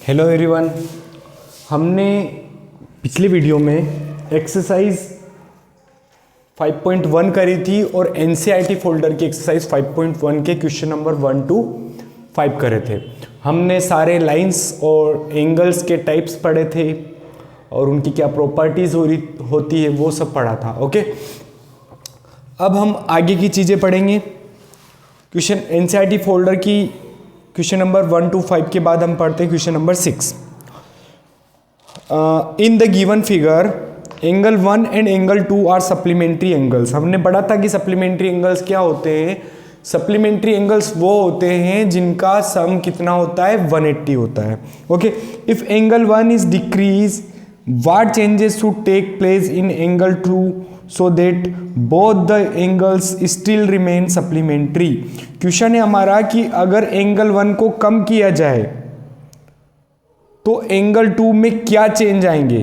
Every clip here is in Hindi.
हेलो एवरीवन, हमने पिछले वीडियो में एक्सरसाइज 5.1 करी थी और एनसीईआरटी फोल्डर की एक्सरसाइज 5.1 के क्वेश्चन नंबर 1 to 5 करे थे। हमने सारे लाइंस और एंगल्स के टाइप्स पढ़े थे और उनकी क्या प्रॉपर्टीज होती है वो सब पढ़ा था। ओके, अब हम आगे की चीज़ें पढ़ेंगे। क्वेश्चन एनसीईआरटी फोल्डर की क्वेश्चन नंबर 1 to 5 के बाद हम पढ़ते हैं question number 6। In the given figure angle 1 and angle 2 are supplementary angles. हमने पढ़ा था कि सप्लीमेंट्री एंगल्स क्या होते हैं। सप्लीमेंट्री एंगल्स वो होते हैं जिनका सम कितना होता है, 180 होता है। Okay, if angle 1 is decrease what changes should take place in angle 2 so that both the angles still remain supplementary। Question है हमारा कि अगर एंगल 1 को कम किया जाए तो एंगल 2 में क्या चेंज आएंगे,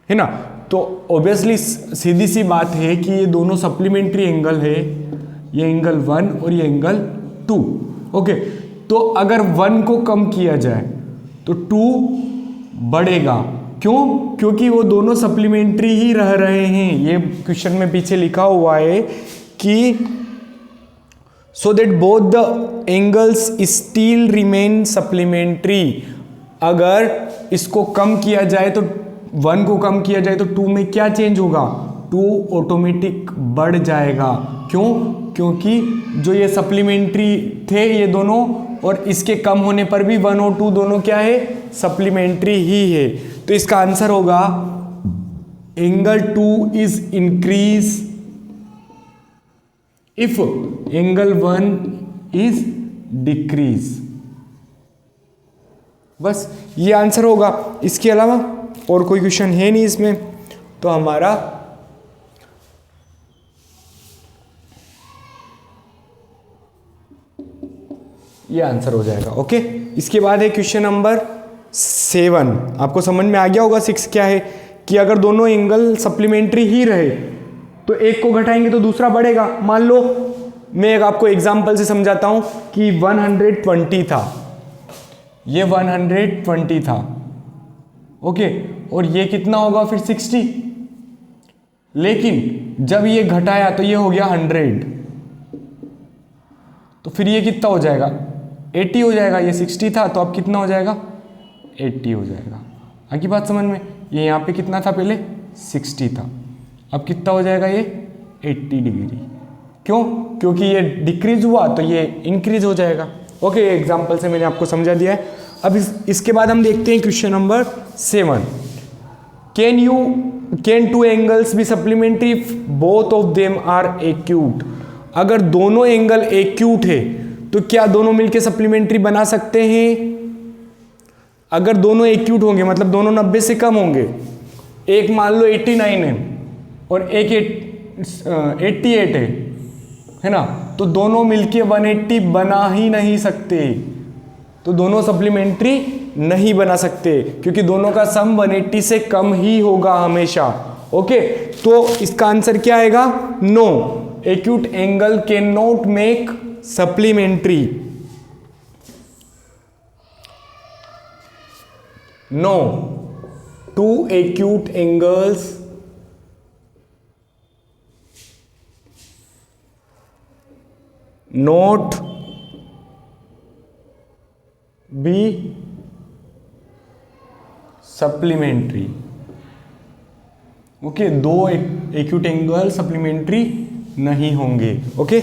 है ना। तो ऑब्वियसली सीधी सी बात है कि ये दोनों सप्लीमेंट्री एंगल है, ये एंगल 1 और ये एंगल 2। ओके, तो अगर 1 को कम किया जाए तो 2 बढ़ेगा। क्यों? क्योंकि वो दोनों सप्लीमेंट्री ही रह रहे हैं। ये क्वेश्चन में पीछे लिखा हुआ है कि so that both the angles still remain supplementary. अगर इसको कम किया जाए तो 1 को कम किया जाए तो 2 में क्या चेंज होगा, 2 ऑटोमेटिक बढ़ जाएगा। क्यों? क्योंकि जो ये सप्लीमेंट्री थे ये दोनों, और इसके कम होने पर भी 1 और 2 दोनों क्या है, सप्लीमेंट्री ही है। तो इसका आंसर होगा angle 2 is increase if angle 1 is decrease. बस ये आंसर होगा, इसके अलावा और कोई क्वेश्चन है नहीं इसमें। तो हमारा ये आंसर हो जाएगा। ओके, इसके बाद है क्वेश्चन नंबर 7। आपको समझ में आ गया होगा 6 क्या है, कि अगर दोनों एंगल सप्लीमेंट्री ही रहे तो एक को घटाएंगे तो दूसरा बढ़ेगा। मान लो मैं एक आपको एग्जांपल से समझाता हूं कि 120 था, ये 120 था। ओके, और ये कितना होगा फिर 60। लेकिन जब ये घटाया तो ये हो गया 100, तो फिर ये कितना हो जाएगा, 80 हो जाएगा। ये 60 था तो अब कितना हो जाएगा, 80 हो जाएगा। आगे बात समझ में। ये यहाँ पे कितना था, पहले 60 था, अब कितना हो जाएगा ये 80 डिग्री। क्यों? क्योंकि ये डिक्रीज हुआ तो ये इंक्रीज हो जाएगा। ओके, ये एग्जाम्पल से मैंने आपको समझा दिया है। अब इसके बाद हम देखते हैं question number 7। Can two angles be supplementary if both of them are acute. अगर दोनों एंगल एक्यूट है तो क्या दोनों मिलके सप्लीमेंट्री बना सकते हैं? अगर दोनों एक्यूट होंगे मतलब दोनों 90 से कम होंगे, एक मान लो 89 है और एक 88 है ना, तो दोनों मिलके 180 बना ही नहीं सकते। तो दोनों सप्लीमेंट्री नहीं बना सकते क्योंकि दोनों का सम 180 से कम ही होगा हमेशा। ओके, तो इसका आंसर क्या आएगा, no, acute angle can not make supplementary. No, two acute angles not be supplementary। Okay, दो एक्यूट एंगल सप्लीमेंट्री नहीं होंगे। ओके,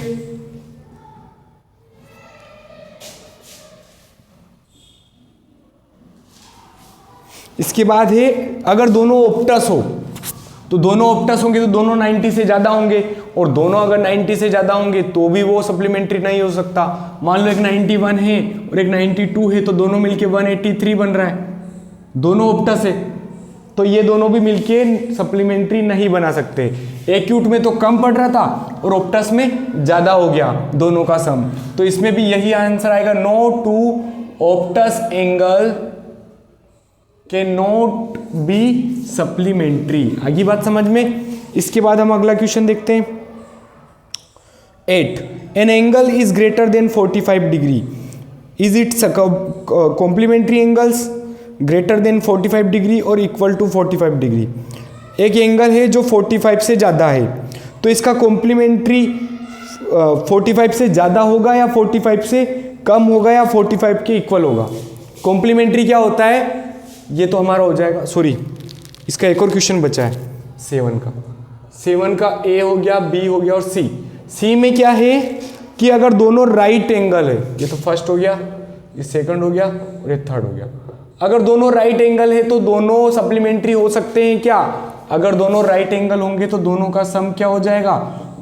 इसके बाद है अगर दोनों ऑप्टस हो तो दोनों ऑप्टस होंगे तो दोनों 90 से ज़्यादा होंगे, और दोनों अगर 90 से ज़्यादा होंगे तो भी वो सप्लीमेंट्री नहीं हो सकता। मान लो एक 91 है और एक 92 है तो दोनों मिलके 183 बन रहा है, दोनों ऑप्टस है, तो ये दोनों भी मिलके सप्लीमेंट्री नहीं बना सकते। एक्यूट में तो कम पड़ रहा था और ऑप्टस में ज़्यादा हो गया दोनों का सम, तो इसमें भी यही आंसर आएगा, no two obtuse angle can not be supplementary. आगे बात समझ में। इसके बाद हम अगला क्वेश्चन देखते हैं। 8 an angle is greater than 45 degree is it complementary angles greater than 45 degree और इक्वल टू 45 डिग्री। एक एंगल है जो 45 से ज़्यादा है, तो इसका कॉम्प्लीमेंट्री 45 से ज़्यादा होगा या 45 से कम होगा या 45 के इक्वल होगा। कॉम्प्लीमेंट्री क्या होता है, ये तो हमारा हो जाएगा, सॉरी इसका एक और क्वेश्चन बचा है 7 का। 7 का ए हो गया, बी हो गया और सी। सी में क्या है कि अगर दोनों राइट एंगल है, ये तो फर्स्ट हो गया, ये सेकंड हो गया और ये थर्ड हो गया। अगर दोनों राइट एंगल है तो दोनों सप्लीमेंट्री हो सकते हैं क्या? अगर दोनों राइट एंगल होंगे तो दोनों का सम क्या हो जाएगा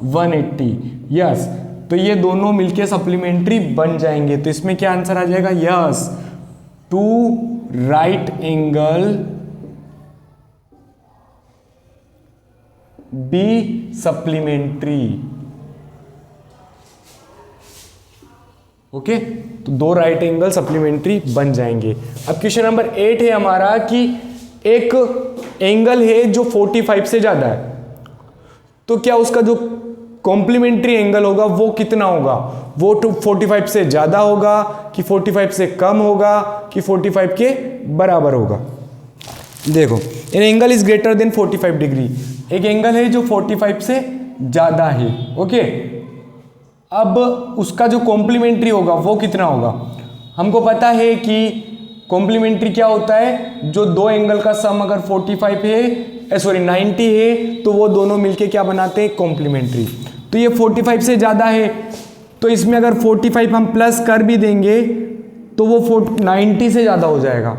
180। यस, तो ये दोनों मिलके सप्लीमेंट्री बन जाएंगे। तो इसमें क्या आंसर आ जाएगा? Yes, 2 right angle be supplementary. Okay, तो 2 राइट एंगल सप्लीमेंट्री बन जाएंगे। अब क्वेश्चन नंबर 8 है हमारा कि एक एंगल है जो 45 से ज्यादा है, तो क्या उसका जो कॉम्प्लीमेंट्री एंगल होगा वो कितना होगा? वो 45 से ज्यादा होगा कि 45 से कम होगा कि 45 के बराबर होगा? देखो, N angle is greater than 45 degree. एक एंगल है जो 45 से ज्यादा है। ओके, अब उसका जो कॉम्प्लीमेंट्री होगा वो कितना होगा? हमको पता है कि कॉम्प्लीमेंट्री क्या होता है, जो 2 एंगल का सम अगर 45 है, सॉरी 90 है, तो वो दोनों मिलके क्या बनाते हैं? कॉम्प्लीमेंट्री। तो ये 45 से ज़्यादा है, तो इसमें अगर 45 हम प्लस कर भी देंगे तो वो 90 से ज़्यादा हो जाएगा।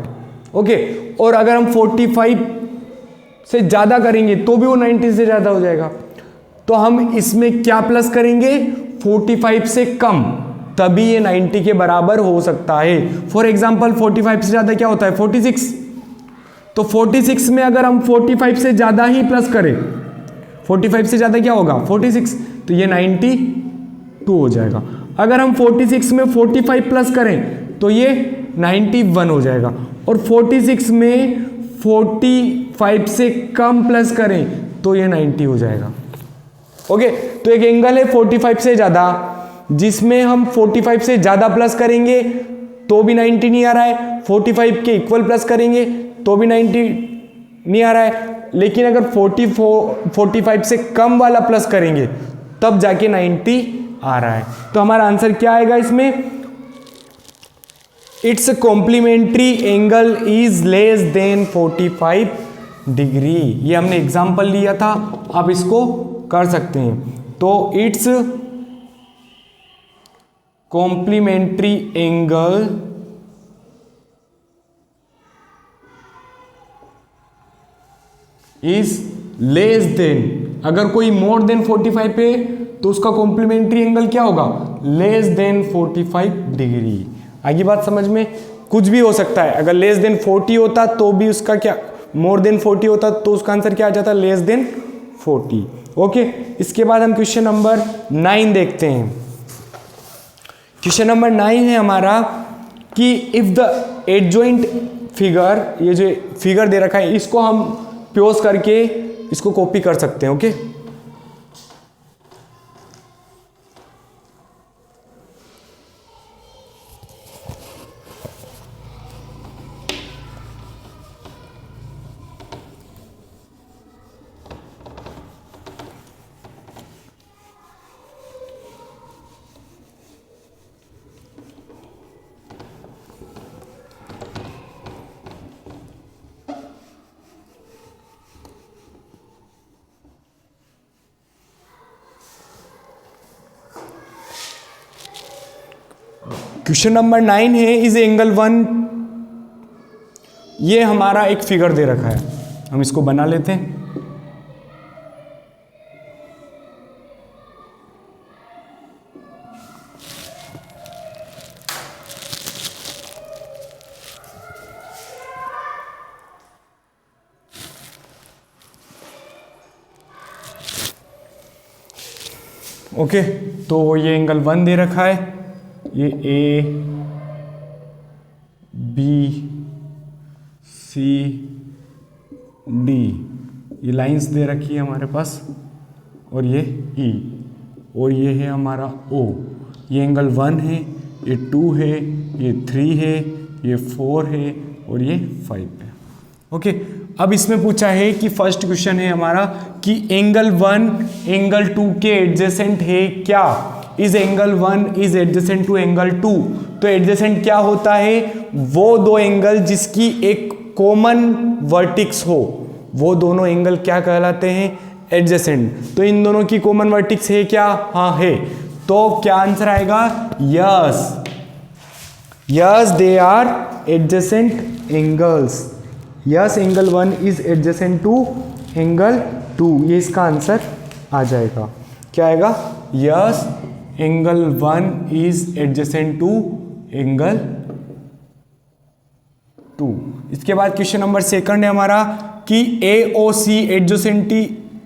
ओके, और अगर हम 45 से ज़्यादा करेंगे तो भी वो 90 से ज़्यादा हो जाएगा। तो हम इसमें क्या प्लस करेंगे? 45 से कम, तभी ये 90 के बराबर हो सकता है। फॉर एग्जाम्पल 45 से ज़्यादा क्या होता है? 46। तो 46 में अगर हम 45 से ज़्यादा ही प्लस करें, 45 से ज़्यादा क्या होगा? 46, तो ये 92 हो जाएगा। अगर हम 46 में 45 प्लस करें तो ये 91 हो जाएगा। और 46 में 45 से कम प्लस करें तो ये 90 हो जाएगा। ओके, तो एक एंगल है 45 से ज़्यादा, जिसमें हम 45 से ज़्यादा प्लस करेंगे तो भी 90 नहीं आ रहा है, 45 के इक्वल प्लस करेंगे तो भी 90 नहीं आ रहा है, लेकिन अगर 45 से कम वाला प्लस करेंगे तब जाके 90 आ रहा है। तो हमारा आंसर क्या आएगा इसमें? It's complementary angle is less than 45 degree. ये हमने एग्जाम्पल लिया था, आप इसको कर सकते हैं। तो it's complementary angle is less than, अगर कोई मोर देन 45 पे तो उसका कॉम्प्लीमेंट्री एंगल क्या होगा? Less than 45 degree. आगे बात समझ में? कुछ भी हो सकता है, अगर लेस देन 40 होता तो भी उसका क्या, मोर देन 40 होता तो उसका आंसर क्या आ जाता? Less than 40। ओके, इसके बाद हम क्वेश्चन नंबर 9 देखते हैं। क्वेश्चन नंबर 9 है हमारा कि इफ द एडजॉइंट फिगर, ये जो फिगर दे रखा है इसको हम प्योज करके इसको कॉपी कर सकते हैं। ओके, क्वेश्चन नंबर 9 है इज एंगल 1। ये हमारा एक फिगर दे रखा है, हम इसको बना लेते हैं। ओके, तो ये एंगल 1 दे रखा है, ये ए बी सी डी, ये लाइंस दे रखी है हमारे पास, और ये ई, और ये है हमारा ओ। ये एंगल 1 है, ये 2 है, ये 3 है, ये 4 है और ये 5 है। ओके, अब इसमें पूछा है कि फर्स्ट क्वेश्चन है हमारा कि एंगल 1 एंगल 2 के एडजेसेंट है क्या? Is angle 1 is adjacent to angle 2। तो एडजेसेंट क्या होता है? वो दो एंगल जिसकी एक कॉमन वर्टिक्स हो, वो दोनों एंगल क्या कहलाते हैं? एडजेसेंट। तो इन दोनों की कॉमन वर्टिक्स है क्या? हाँ है। तो क्या आंसर आएगा? Yes, yes they are adjacent angles. Yes angle 1 is adjacent to angle 2, ये इसका आंसर आ जाएगा। क्या आएगा? Yes angle 1 is adjacent to angle 2। इसके बाद क्वेश्चन नंबर सेकंड है हमारा कि AOC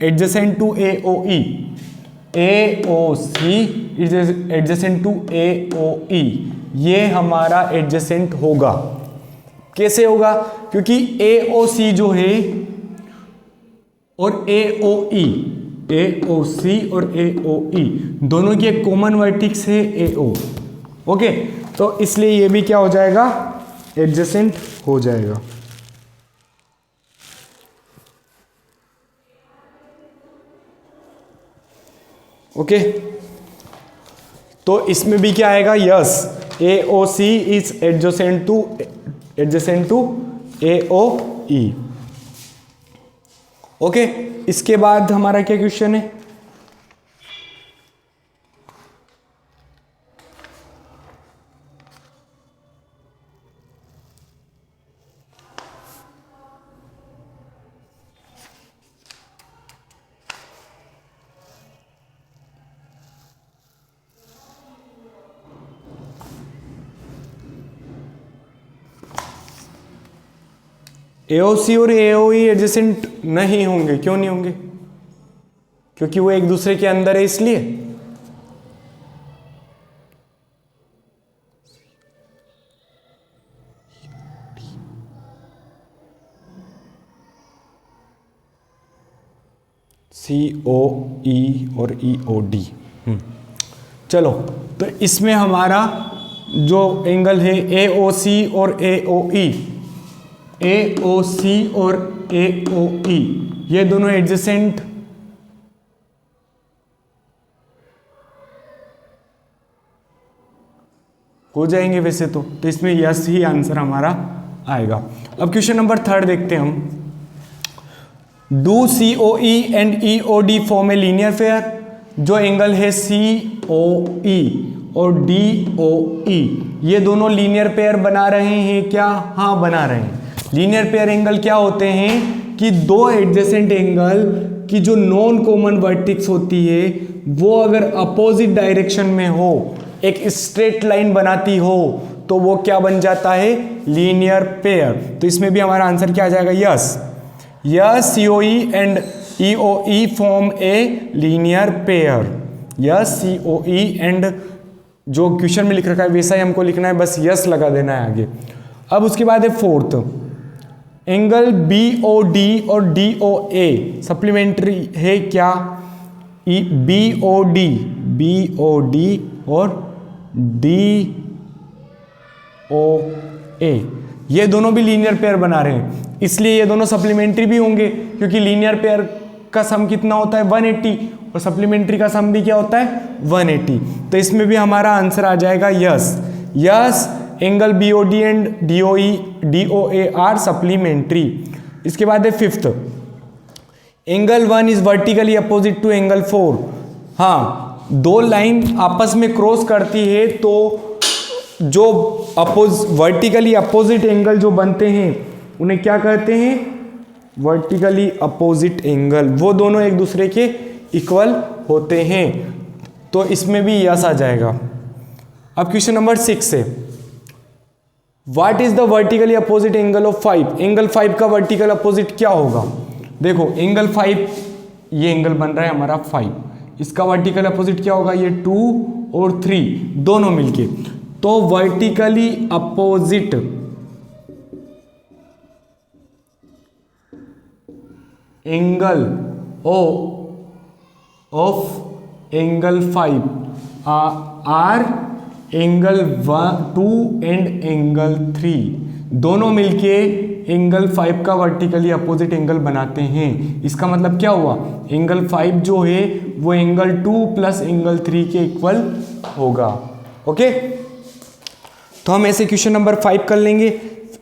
adjacent to AOE। AOC is adjacent to AOE, ये हमारा एडजेसेंट होगा। कैसे होगा? क्योंकि AOC जो है और AOC और AOE दोनों की एक कॉमन वर्टिक्स है AO। ओके, तो इसलिए ये भी क्या हो जाएगा? एडजेसेंट हो जाएगा। ओके, तो इसमें भी क्या आएगा? Yes, AOC is adjacent to AOE। Okay, इसके बाद हमारा क्या क्वेश्चन है? AOC और AOE एडजेसेंट नहीं होंगे। क्यों नहीं होंगे? क्योंकि वो एक दूसरे के अंदर है, इसलिए। COE और EOD। चलो, तो इसमें हमारा जो एंगल है AOC और AOC और AOE, ये दोनों एडजेसेंट हो जाएंगे वैसे तो इसमें यस ही आंसर हमारा आएगा। अब क्वेश्चन नंबर थर्ड देखते हैं हम। Do COE and EOD form a linear pair. जो एंगल है COE और DOE, ये दोनों लीनियर पेयर बना रहे हैं क्या? हाँ, बना रहे हैं। लीनियर पेयर एंगल क्या होते हैं कि दो एडजेसेंट एंगल की जो नॉन कॉमन वर्टिक्स होती है वो अगर अपोजिट डायरेक्शन में हो, एक स्ट्रेट लाइन बनाती हो, तो वो क्या बन जाता है? Linear pair. तो इसमें भी हमारा आंसर क्या आ जाएगा? Yes, yes COE and EOE form a linear pair. Yes COE and जो क्वेश्चन में लिख रखा है वैसा ही हमको लिखना है, बस यस लगा देना है आगे। अब उसके बाद है फोर्थ, एंगल BOD और DOA सप्लीमेंट्री है क्या? BOD और DOA ये दोनों भी लीनियर पेयर बना रहे हैं, इसलिए ये दोनों सप्लीमेंट्री भी होंगे, क्योंकि लीनियर पेयर का सम कितना होता है? 180, और सप्लीमेंट्री का सम भी क्या होता है? 180। तो इसमें भी हमारा आंसर आ जाएगा yes, yes angle BOD and DOA are supplementary. इसके बाद है fifth, angle 1 is vertically opposite to angle 4। हाँ, दो लाइन आपस में क्रॉस करती है तो जो वर्टिकली अपोजिट एंगल जो बनते हैं उन्हें क्या कहते हैं? Vertically opposite angle. वो दोनों एक दूसरे के इक्वल होते हैं, तो इसमें भी यस आ जाएगा। अब क्वेश्चन नंबर 6 है, what is the vertically opposite angle of 5। Angle 5 का वर्टिकल अपोजिट क्या होगा? देखो एंगल 5, ये एंगल बन रहा है हमारा 5, इसका वर्टिकल अपोजिट क्या होगा? ये 2 और 3 दोनों मिलके, तो vertically opposite angle of angle 5 R angle 2 and angle 3 दोनों मिलके एंगल 5 का वर्टिकली अपोजिट एंगल बनाते हैं। इसका मतलब क्या हुआ, एंगल 5 जो है वो एंगल 2 प्लस एंगल 3 के इक्वल होगा। ओके, तो हम ऐसे क्वेश्चन नंबर 5 कर लेंगे,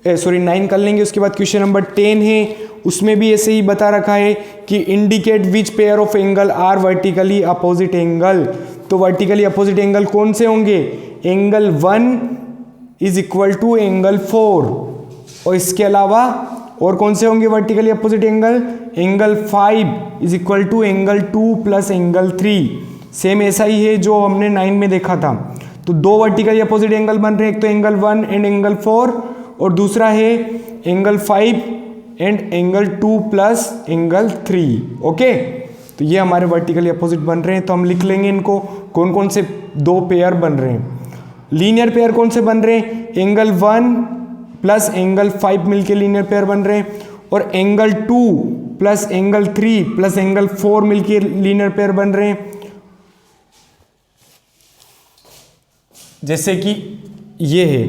9 कर लेंगे। उसके बाद क्वेश्चन नंबर 10 है, उसमें भी ऐसे ही बता रखा है कि indicate which pair of angle are vertically opposite angle. तो वर्टिकली अपोजिट एंगल कौन से होंगे, angle 1 is equal to angle 4, और इसके अलावा और कौन से होंगे vertically opposite angle, angle 5 is equal to angle 2 plus angle 3। Same ऐसा ही है जो हमने 9 में देखा था। तो दो वर्टिकली अपोजिट एंगल बन रहे हैं, एक तो एंगल 1 एंड एंगल 4 और दूसरा है angle 5 and angle 2 plus angle 3। Okay, तो ये हमारे वर्टिकली अपोजिट बन रहे हैं। तो हम लिख लेंगे इनको, कौन कौन से दो पेयर बन रहे हैं। लीनियर पेयर कौन से बन रहे हैं, एंगल 1 प्लस एंगल 5 मिलके लीनियर पेयर बन रहे हैं, और angle 2 plus angle 3 plus angle 4 मिलके लीनियर पेयर बन रहे हैं। जैसे कि ये है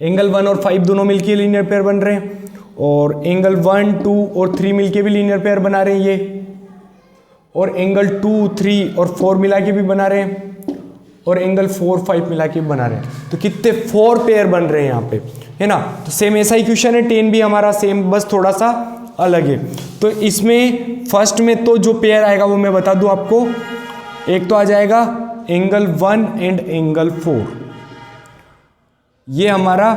एंगल 1 और 5 दोनों मिलके लीनियर पेयर बन रहे हैं, और एंगल 1, 2 और 3 मिलके भी लीनियर पेयर बना रहे हैं ये, और एंगल 2, 3 और 4 मिला के भी बना रहे हैं, और एंगल 4, 5 मिला के भी बना रहे हैं। तो कितने 4 पेयर बन रहे हैं यहाँ पे, है ना। तो सेम ऐसा ही क्वेश्चन है, 10 भी हमारा सेम, बस थोड़ा सा अलग है। तो इसमें फर्स्ट में तो जो पेयर आएगा वो मैं बता दूं आपको, एक तो आ जाएगा एंगल 1 एंड एंगल 4, ये हमारा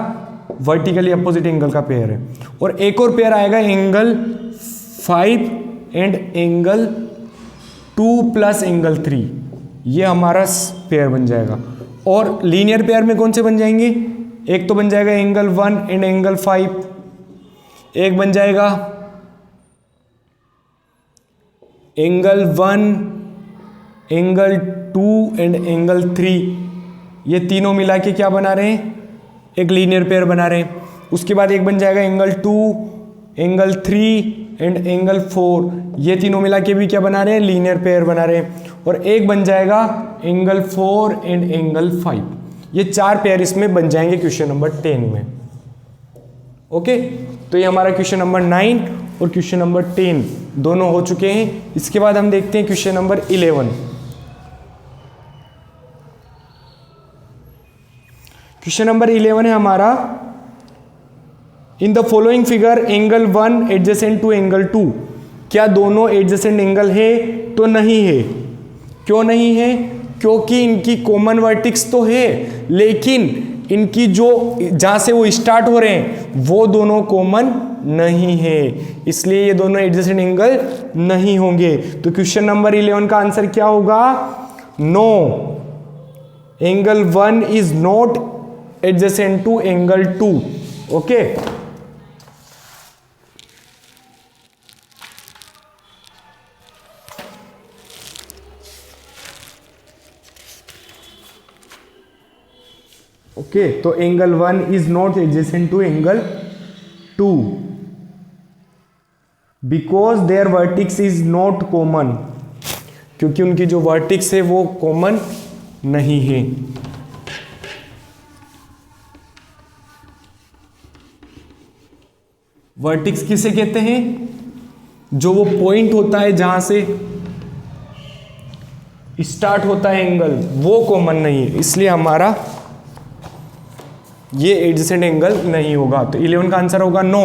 वर्टिकली अपोजिट एंगल का पेयर है, और एक और पेयर आएगा angle 5 and angle 2 plus angle 3, ये हमारा पेयर बन जाएगा। और लीनियर पेयर में कौन से बन जाएंगे, एक तो बन जाएगा एंगल 1 एंड एंगल 5, एक बन जाएगा एंगल 1 एंगल 2 एंड एंगल 3, ये तीनों मिला के क्या बना रहे हैं, एक लीनियर पेयर बना रहे हैं। उसके बाद एक बन जाएगा एंगल 2 एंगल 3 एंड एंगल 4, ये तीनों मिला के भी क्या बना रहे हैं, लीनियर पेयर बना रहे हैं। और एक बन जाएगा एंगल 4 एंड एंगल 5, ये 4 पेयर इसमें बन जाएंगे क्वेश्चन नंबर 10 में। ओके, तो ये हमारा क्वेश्चन नंबर 9 और क्वेश्चन नंबर 10 दोनों हो चुके हैं। इसके बाद हम देखते हैं क्वेश्चन नंबर 11। क्वेश्चन नंबर 11 है हमारा, in the following figure angle 1 adjacent to angle 2, क्या दोनों एडजेसेंट एंगल है, तो नहीं है। क्यों नहीं है, क्योंकि इनकी कॉमन वर्टिक्स तो है, लेकिन इनकी जो जहां से वो स्टार्ट हो रहे हैं वो दोनों कॉमन नहीं है, इसलिए ये दोनों एडजेसेंट एंगल नहीं होंगे। तो क्वेश्चन नंबर 11 का आंसर क्या होगा, no, angle 1 is not adjacent to angle 2। Okay, okay, तो angle 1 is not adjacent to angle 2 because their vertex is not common, क्योंकि उनकी जो वर्टिक्स है वो कॉमन नहीं है। वर्टिक्स किसे कहते हैं, जो वो पॉइंट होता है जहां से स्टार्ट होता है एंगल, वो कॉमन नहीं है, इसलिए हमारा ये एडजेसेंट एंगल नहीं होगा। तो 11 का आंसर होगा no,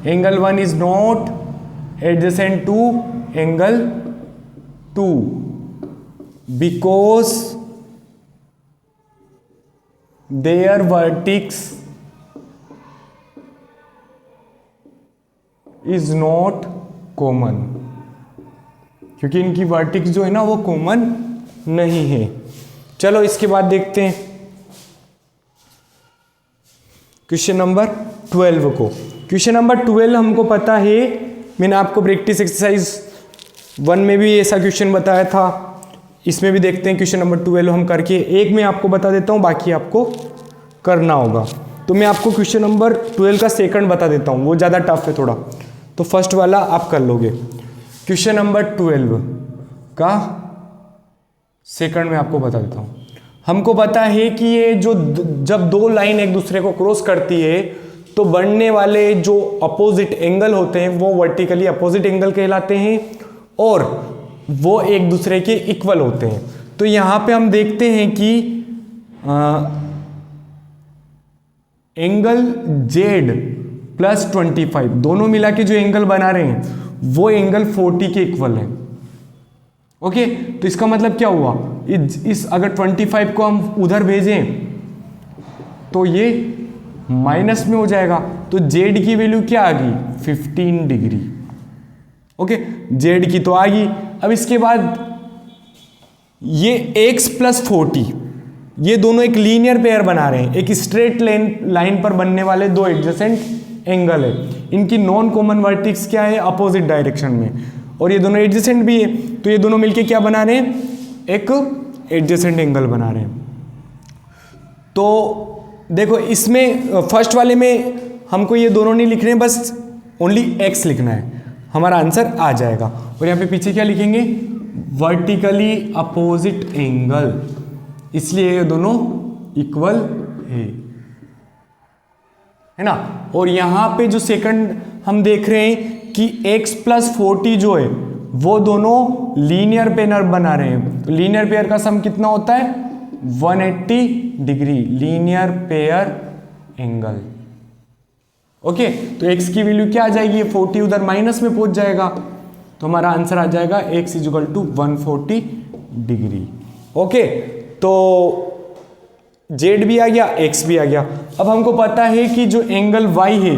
angle 1 is not adjacent to angle 2 because their vertex is not common, क्योंकि इनकी वर्टिक्स जो है ना वो कॉमन नहीं है। चलो इसके बाद देखते हैं क्वेश्चन नंबर 12 को। क्वेश्चन नंबर 12 हमको पता है, मैंने आपको प्रैक्टिस एक्सरसाइज 1 में भी ऐसा क्वेश्चन बताया था, इसमें भी देखते हैं क्वेश्चन नंबर 12 हम करके, एक मैं आपको बता देता हूँ, बाकी आपको करना होगा। तो मैं आपको क्वेश्चन नंबर 12 का सेकंड बता देता हूँ, वो ज़्यादा टफ है थोड़ा, तो फर्स्ट वाला आप कर लोगे। क्वेश्चन नंबर 12 का सेकंड में आपको बता देता हूँ। हमको पता है कि ये जो जब दो लाइन एक दूसरे को क्रॉस करती है तो बनने वाले जो अपोजिट एंगल होते हैं वो वर्टिकली अपोजिट एंगल कहलाते हैं और वो एक दूसरे के इक्वल होते हैं। तो यहां पे हम देखते हैं कि एंगल जेड प्लस 25 दोनों मिला के जो एंगल बना रहे हैं वो एंगल 40 के इक्वल है। ओके, तो इसका मतलब क्या हुआ, इस अगर 25 को हम उधर भेजें तो ये माइनस में हो जाएगा, तो जेड की वैल्यू क्या आ गई 15 डिग्री। ओके, जेड की तो आ गई। अब इसके बाद ये x प्लस 40 ये दोनों एक लीनियर पेयर बना रहे हैं, एक स्ट्रेट लाइन पर बनने वाले दो एडजेसेंट एंगल है। इनकी नॉन कॉमन वर्टिक्स क्या है, अपोजिट डायरेक्शन में, और ये दोनों एडजेसेंट भी है, तो ये दोनों मिलके क्या बना रहे हैं, एक एडजेसेंट एंगल बना रहे हैं। तो देखो इसमें फर्स्ट वाले में हमको ये दोनों नहीं लिखने, बस ओनली x लिखना है, हमारा आंसर आ जाएगा। और यहाँ पे पीछे क्या लिखेंगे, वर्टिकली अपोजिट एंगल, इसलिए ये दोनों इक्वल है ना। और यहां पे जो सेकंड हम देख रहे हैं कि x प्लस 40 जो है वो दोनों लीनियर पेयर बना रहे हैं। तो लीनियर पेयर का सम कितना होता है 180 degree linear pair angle. Okay, तो x की वैल्यू क्या आ जाएगी, 40 उधर माइनस में पहुंच जाएगा, तो हमारा आंसर आ जाएगा x equal to 140 degree. Okay, तो z भी आ गया x भी आ गया। अब हमको पता है कि जो एंगल y है